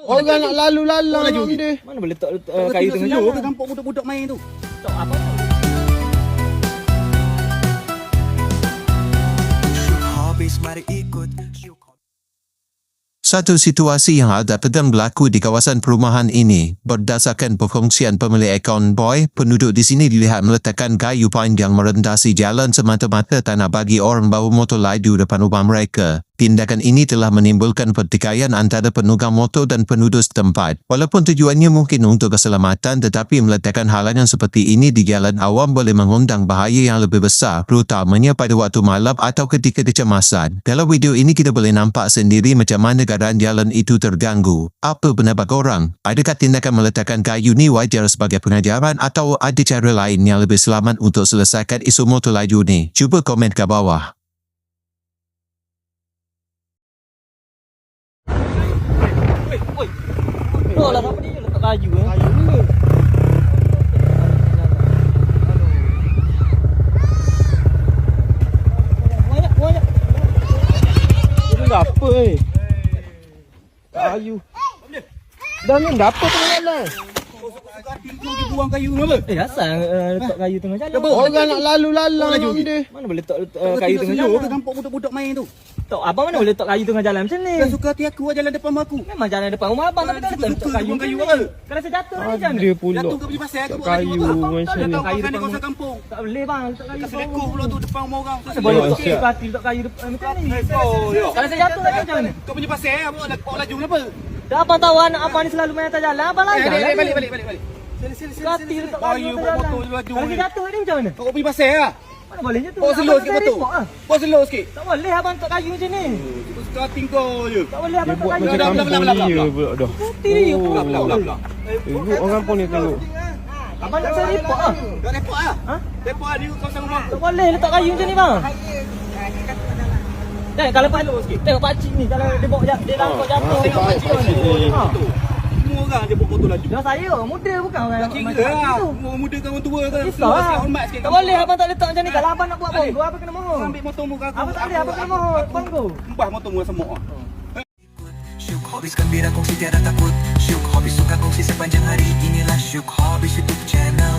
Orang nak lalu lalang dia. Mana boleh letak kayu tengah jalan? Ke nampak budak-budak main tu. Tak apa. Satu situasi yang ada pedang berlaku di kawasan perumahan ini. Berdasarkan perkongsian pemilik akaun Boy, penduduk di sini dilihat meletakkan kayu panjang merendasi jalan semata-mata tak nak bagi orang bawa motor laju depan rumah mereka. Tindakan ini telah menimbulkan pertikaian antara penunggang motor dan penduduk setempat. Walaupun tujuannya mungkin untuk keselamatan, tetapi meletakkan halangan seperti ini di jalan awam boleh mengundang bahaya yang lebih besar, terutamanya pada waktu malam atau ketika kecemasan. Dalam video ini kita boleh nampak sendiri macam mana keadaan jalan itu terganggu. Apa pendapat korang? Adakah tindakan meletakkan kayu ni wajar sebagai pengajaran atau ada cara lain yang lebih selamat untuk selesaikan isu motor laju ni? Cuba komen kat bawah. Oh lah apa dia letak kayu Kayu ni. Banyak. Ini apa kayu. Dah ni apa tengah jalan? Suka hati kau pergi buang kayu ni apa? Asal letak kayu tengah jalan. Orang nak lalu lalang dia. Mana boleh letak kayu tengah Ke jalan? nampak budak-budak main tu. Tak abang mana boleh letak kayu tengah jalan macam ni? Dah suka hati aku jalan depan rumah aku. Memang jalan depan rumah abang tapi tak letak kayu buang macam kayu ni. apa? Kalau saya jatuh ni macam Dia mana? pula. Jatuh ke pergi pasar ke Tak buang kayu apa? macam Tak ni. tahu Kayu kan di depan kawasan kampung. Tak boleh bang letak kayu Kat depan Seleko pula tu depan rumah orang. Mana boleh Oh, letak siap. hati letak kayu depan macam ni? Oh, ya. Kalau saya jatuh lagi macam mana? Kau pergi pasar bawa laju kenapa? Dah abang tahu anak abang ni selalu main atas jalan, abang lajar lah. Balik. Hati letak kayu Kayu atas bawa jalan. motor laju. Kalau saya jatuh ni macam mana? Kau pergi pasar lah. Mana bolehnya tu? Bawa slow Abang sikit tak betul. report lah. Bawa slow sikit. Tak boleh abang letak kayu macam ni. Suka hati kau je. Tak boleh Dia abang buat letak kayu. macam Belah, kampung belah, dia belah. pula dah. Hati dia pula. Belah. Tengok orang pun ni tengok. Abang nak saya report lah. Kau report lah. Ha? Report lah di kawasan rumah. Tak boleh letak kayu macam ni bang. Kalau tengok pakcik ni kalau dia bawa dia langkau jatuh. Tengok pakcik pakcik ni. ni. Ha. Semua orang dia bawa motor laju. Dah saya orang muda bukan orang Tak kira macam lah. tu. Orang muda kan orang tua kan. Risau Semua lah. sikit hormat sikit. Tak boleh abang tak letak macam ni. Kalau abang nak buat bongo, apa kena mohon? Ambil motor muka aku. Abang tak boleh, abang kena mohon bongo. Mbah motor muka semua. Syuk Hobbies gembira kongsi tiada takut. Syuk Hobbies suka kongsi sepanjang hari. Inilah Syuk Hobbies YouTube channel.